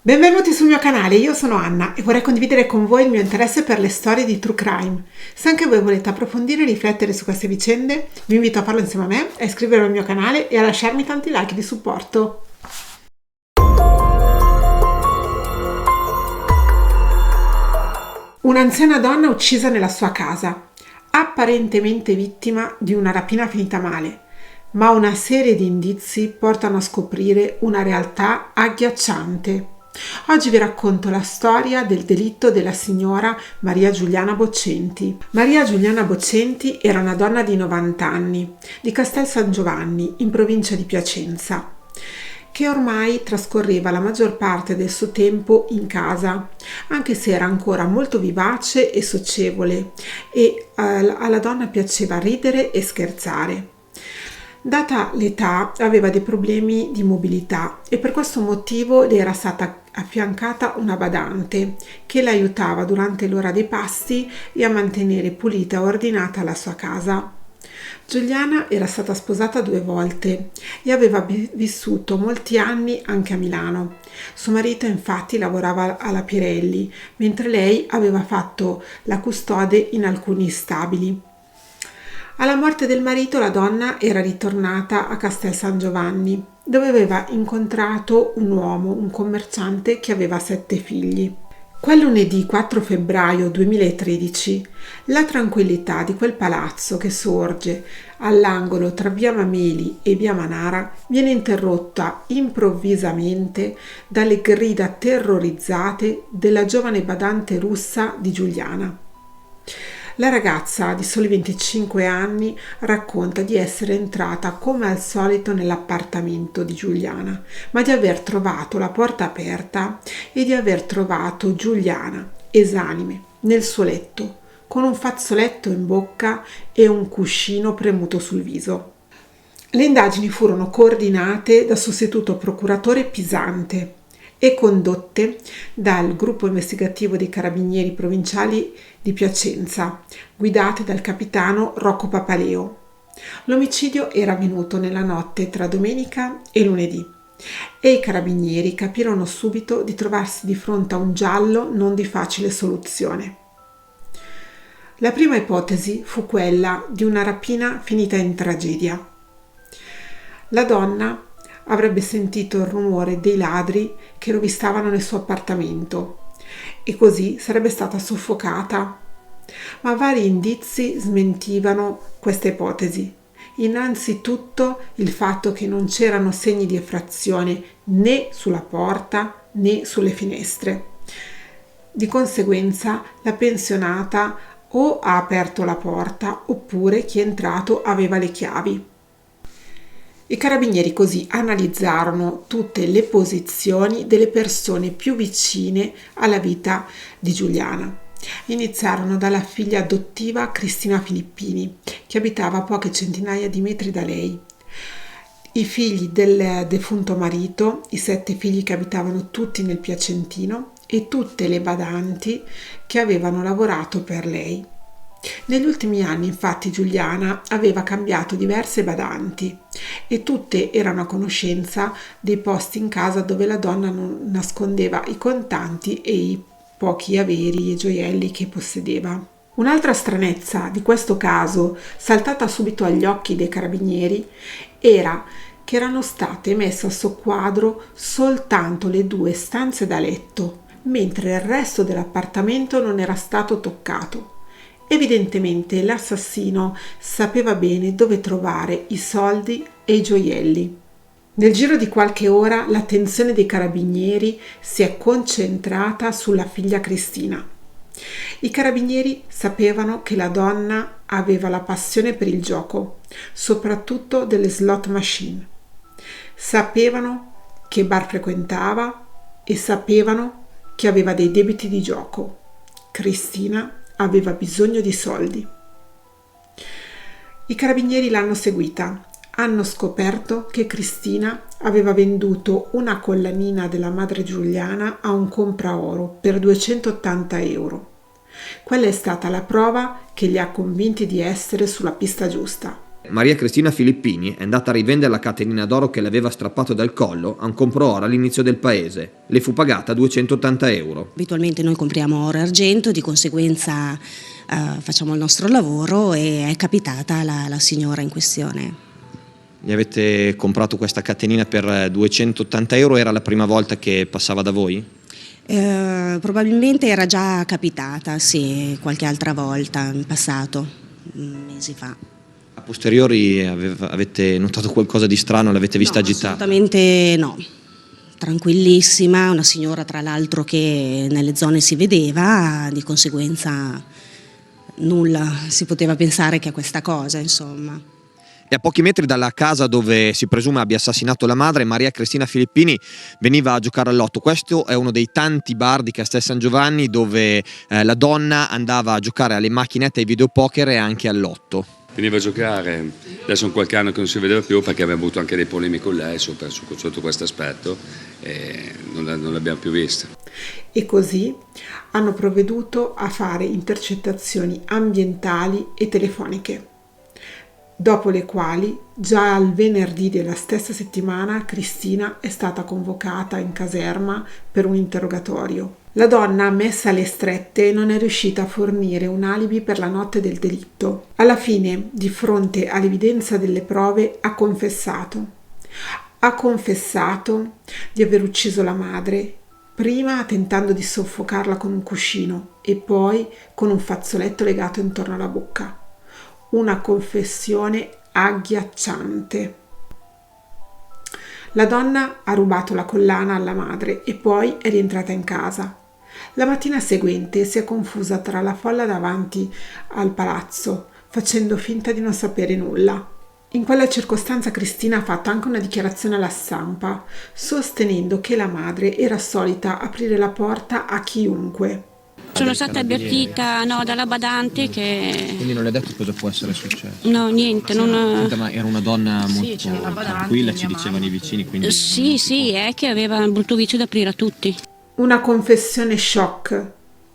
Benvenuti sul mio canale, io sono Anna e vorrei condividere con voi il mio interesse per le storie di True Crime. Se anche voi volete approfondire e riflettere su queste vicende, vi invito a farlo insieme a me, a iscrivervi al mio canale e a lasciarmi tanti like di supporto. Un'anziana donna uccisa nella sua casa, apparentemente vittima di una rapina finita male, ma una serie di indizi portano a scoprire una realtà agghiacciante. Oggi vi racconto la storia del delitto della signora Maria Giuliana Boccenti. Maria Giuliana Boccenti era una donna di 90 anni, di Castel San Giovanni, in provincia di Piacenza, che ormai trascorreva la maggior parte del suo tempo in casa, anche se era ancora molto vivace e socievole e alla donna piaceva ridere e scherzare. Data l'età, aveva dei problemi di mobilità e per questo motivo le era stata affiancata una badante che la aiutava durante l'ora dei pasti e a mantenere pulita e ordinata la sua casa. Giuliana era stata sposata 2 volte e aveva vissuto molti anni anche a Milano. Suo marito infatti lavorava alla Pirelli, mentre lei aveva fatto la custode in alcuni stabili. Alla morte del marito la donna era ritornata a Castel San Giovanni, dove aveva incontrato un uomo, un commerciante che aveva 7 figli. Quel lunedì 4 febbraio 2013, la tranquillità di quel palazzo che sorge all'angolo tra via Mameli e via Manara viene interrotta improvvisamente dalle grida terrorizzate della giovane badante russa di Giuliana. La ragazza di soli 25 anni racconta di essere entrata come al solito nell'appartamento di Giuliana, ma di aver trovato la porta aperta e di aver trovato Giuliana esanime nel suo letto, con un fazzoletto in bocca e un cuscino premuto sul viso. Le indagini furono coordinate dal sostituto procuratore Pisante e condotte dal gruppo investigativo dei carabinieri provinciali di Piacenza, guidate dal capitano Rocco Papaleo. L'omicidio era avvenuto nella notte tra domenica e lunedì e i carabinieri capirono subito di trovarsi di fronte a un giallo non di facile soluzione. La prima ipotesi fu quella di una rapina finita in tragedia. La donna avrebbe sentito il rumore dei ladri che rovistavano nel suo appartamento e così sarebbe stata soffocata. Ma vari indizi smentivano questa ipotesi. Innanzitutto il fatto che non c'erano segni di effrazione né sulla porta né sulle finestre. Di conseguenza la pensionata o ha aperto la porta oppure chi è entrato aveva le chiavi. I carabinieri così analizzarono tutte le posizioni delle persone più vicine alla vita di Giuliana. Iniziarono dalla figlia adottiva Cristina Filippini, che abitava a poche centinaia di metri da lei. I figli del defunto marito, i 7 figli che abitavano tutti nel Piacentino e tutte le badanti che avevano lavorato per lei. Negli ultimi anni, infatti, Giuliana aveva cambiato diverse badanti e tutte erano a conoscenza dei posti in casa dove la donna non nascondeva i contanti e i pochi averi e gioielli che possedeva. Un'altra stranezza di questo caso, saltata subito agli occhi dei carabinieri, era che erano state messe a soqquadro soltanto le 2 stanze da letto, mentre il resto dell'appartamento non era stato toccato. Evidentemente l'assassino sapeva bene dove trovare i soldi e i gioielli. Nel giro di qualche ora l'attenzione dei carabinieri si è concentrata sulla figlia Cristina. I carabinieri sapevano che la donna aveva la passione per il gioco, soprattutto delle slot machine. Sapevano che bar frequentava e sapevano che aveva dei debiti di gioco. Cristina aveva bisogno di soldi. I carabinieri l'hanno seguita. Hanno scoperto che Cristina aveva venduto una collanina della madre Giuliana a un compraoro per 280 euro. Quella è stata la prova che li ha convinti di essere sulla pista giusta. Maria Cristina Filippini è andata a rivendere la catenina d'oro che le aveva strappato dal collo a un compro-oro all'inizio del paese. Le fu pagata 280 euro. Abitualmente noi compriamo oro e argento, di conseguenza facciamo il nostro lavoro e è capitata la signora in questione. Gli avete comprato questa catenina per 280 euro, era la prima volta che passava da voi? Probabilmente era già capitata, sì, qualche altra volta in passato, mesi fa. A posteriori avete notato qualcosa di strano, l'avete vista agitata? Assolutamente no, tranquillissima, una signora tra l'altro che nelle zone si vedeva, di conseguenza nulla si poteva pensare che a questa cosa, insomma. E a pochi metri dalla casa dove si presume abbia assassinato la madre, Maria Cristina Filippini veniva a giocare al lotto. Questo è uno dei tanti bar di Castel San Giovanni dove la donna andava a giocare alle macchinette, ai videopoker e anche al lotto. Veniva a giocare, adesso è un qualche anno che non si vedeva più perché aveva avuto anche dei problemi con lei sotto questo aspetto e non l'abbiamo più vista. E così hanno provveduto a fare intercettazioni ambientali e telefoniche, dopo le quali già il venerdì della stessa settimana Cristina è stata convocata in caserma per un interrogatorio. La donna, messa alle strette, non è riuscita a fornire un alibi per la notte del delitto. Alla fine, di fronte all'evidenza delle prove, ha confessato. Ha confessato di aver ucciso la madre, prima tentando di soffocarla con un cuscino e poi con un fazzoletto legato intorno alla bocca. Una confessione agghiacciante. La donna ha rubato la collana alla madre e poi è rientrata in casa. La mattina seguente si è confusa tra la folla davanti al palazzo, facendo finta di non sapere nulla. In quella circostanza Cristina ha fatto anche una dichiarazione alla stampa, sostenendo che la madre era solita aprire la porta a chiunque. Sono stata avvertita dalla badante che... Quindi non le ha detto cosa può essere successo? No, niente. Senta, ma era una donna molto tranquilla, ci dicevano i vicini, quindi... Sì, è che aveva un brutto vizio da aprire a tutti. Una confessione shock,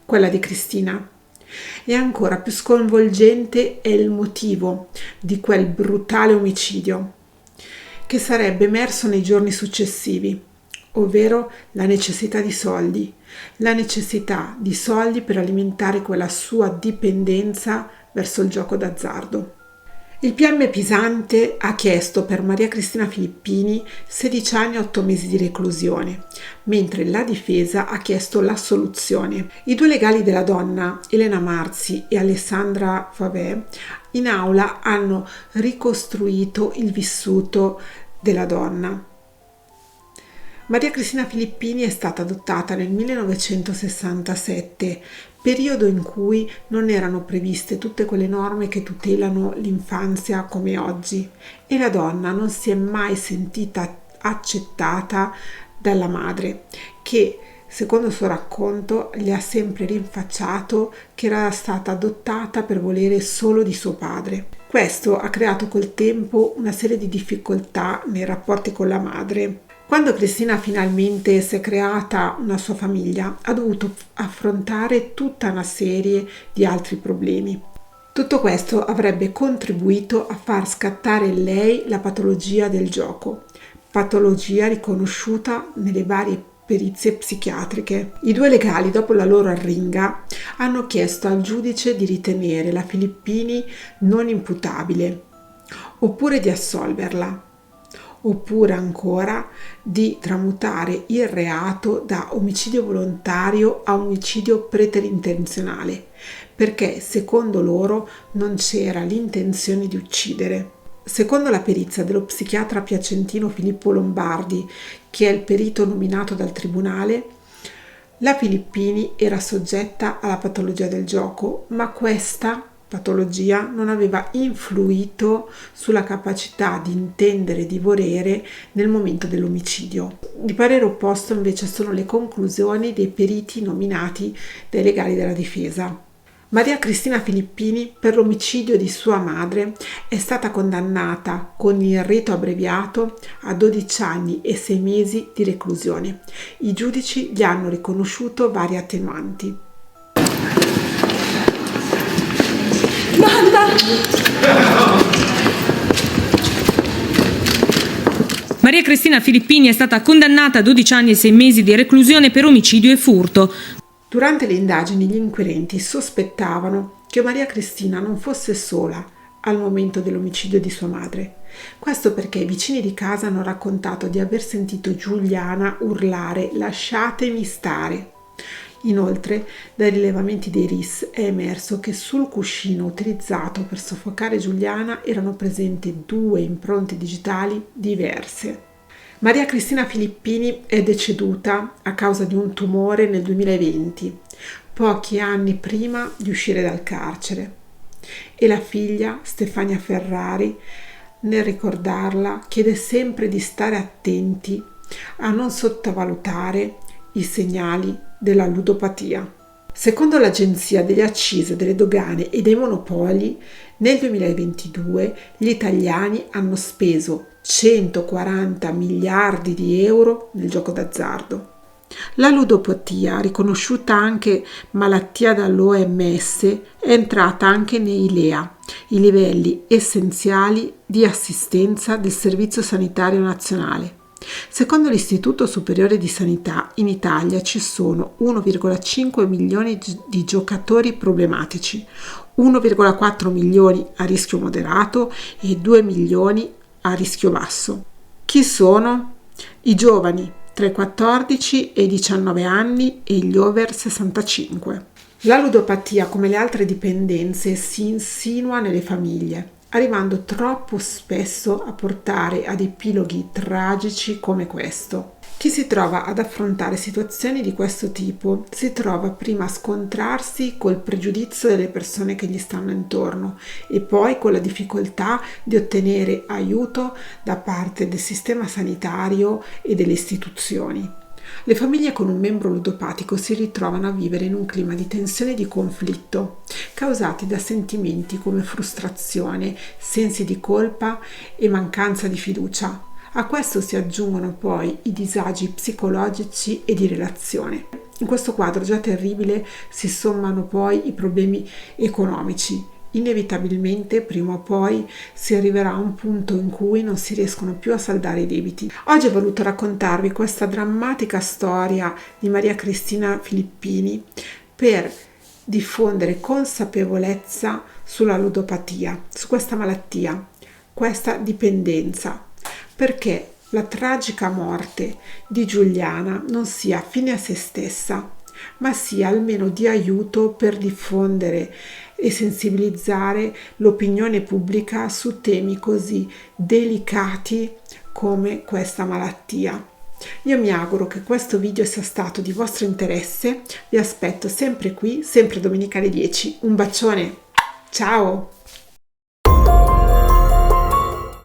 quella di Cristina. E ancora più sconvolgente è il motivo di quel brutale omicidio, che sarebbe emerso nei giorni successivi, ovvero la necessità di soldi. La necessità di soldi per alimentare quella sua dipendenza verso il gioco d'azzardo. Il PM Pisante ha chiesto per Maria Cristina Filippini 16 anni e 8 mesi di reclusione, mentre la difesa ha chiesto l'assoluzione. I due legali della donna, Elena Marzi e Alessandra Favè, in aula hanno ricostruito il vissuto della donna. Maria Cristina Filippini è stata adottata nel 1967, periodo in cui non erano previste tutte quelle norme che tutelano l'infanzia come oggi, e la donna non si è mai sentita accettata dalla madre, che, secondo il suo racconto, le ha sempre rinfacciato che era stata adottata per volere solo di suo padre. Questo ha creato col tempo una serie di difficoltà nei rapporti con la madre. Quando Cristina finalmente si è creata una sua famiglia, ha dovuto affrontare tutta una serie di altri problemi. Tutto questo avrebbe contribuito a far scattare in lei la patologia del gioco, patologia riconosciuta nelle varie perizie psichiatriche. I due legali, dopo la loro arringa, hanno chiesto al giudice di ritenere la Filippini non imputabile, oppure di assolverla, oppure ancora di tramutare il reato da omicidio volontario a omicidio preterintenzionale, perché secondo loro non c'era l'intenzione di uccidere. Secondo la perizia dello psichiatra piacentino Filippo Lombardi, che è il perito nominato dal tribunale, la Filippini era soggetta alla patologia del gioco, ma questa patologia non aveva influito sulla capacità di intendere e di volere nel momento dell'omicidio. Di parere opposto invece sono le conclusioni dei periti nominati dai legali della difesa. Maria Cristina Filippini, per l'omicidio di sua madre, è stata condannata con il rito abbreviato a 12 anni e 6 mesi di reclusione. I giudici gli hanno riconosciuto varie attenuanti. Banda! Maria Cristina Filippini è stata condannata a 12 anni e 6 mesi di reclusione per omicidio e furto. Durante le indagini gli inquirenti sospettavano che Maria Cristina non fosse sola al momento dell'omicidio di sua madre. Questo perché i vicini di casa hanno raccontato di aver sentito Giuliana urlare "lasciatemi stare". Inoltre, dai rilevamenti dei RIS è emerso che sul cuscino utilizzato per soffocare Giuliana erano presenti 2 impronte digitali diverse. Maria Cristina Filippini è deceduta a causa di un tumore nel 2020, pochi anni prima di uscire dal carcere. E la figlia, Stefania Ferrari, nel ricordarla, chiede sempre di stare attenti a non sottovalutare i segnali della ludopatia. Secondo l'Agenzia delle Accise, delle Dogane e dei Monopoli, nel 2022 gli italiani hanno speso 140 miliardi di euro nel gioco d'azzardo. La ludopatia, riconosciuta anche malattia dall'OMS, è entrata anche nei LEA, i livelli essenziali di assistenza del Servizio Sanitario Nazionale. Secondo l'Istituto Superiore di Sanità, in Italia ci sono 1,5 milioni di giocatori problematici, 1,4 milioni a rischio moderato e 2 milioni a rischio basso. Chi sono? I giovani tra i 14 e i 19 anni e gli over 65. La ludopatia, come le altre dipendenze, si insinua nelle famiglie, arrivando troppo spesso a portare ad epiloghi tragici come questo. Chi si trova ad affrontare situazioni di questo tipo si trova prima a scontrarsi col pregiudizio delle persone che gli stanno intorno e poi con la difficoltà di ottenere aiuto da parte del sistema sanitario e delle istituzioni. Le famiglie con un membro ludopatico si ritrovano a vivere in un clima di tensione e di conflitto, causati da sentimenti come frustrazione, sensi di colpa e mancanza di fiducia. A questo si aggiungono poi i disagi psicologici e di relazione. In questo quadro già terribile si sommano poi i problemi economici. Inevitabilmente prima o poi si arriverà a un punto in cui non si riescono più a saldare i debiti. Oggi ho voluto raccontarvi questa drammatica storia di Maria Cristina Filippini per diffondere consapevolezza sulla ludopatia, su questa malattia, questa dipendenza, perché la tragica morte di Giuliana non sia fine a se stessa, ma sia almeno di aiuto per diffondere e sensibilizzare l'opinione pubblica su temi così delicati come questa malattia. Io mi auguro che questo video sia stato di vostro interesse, vi aspetto sempre qui, sempre domenica alle 10. Un bacione, ciao!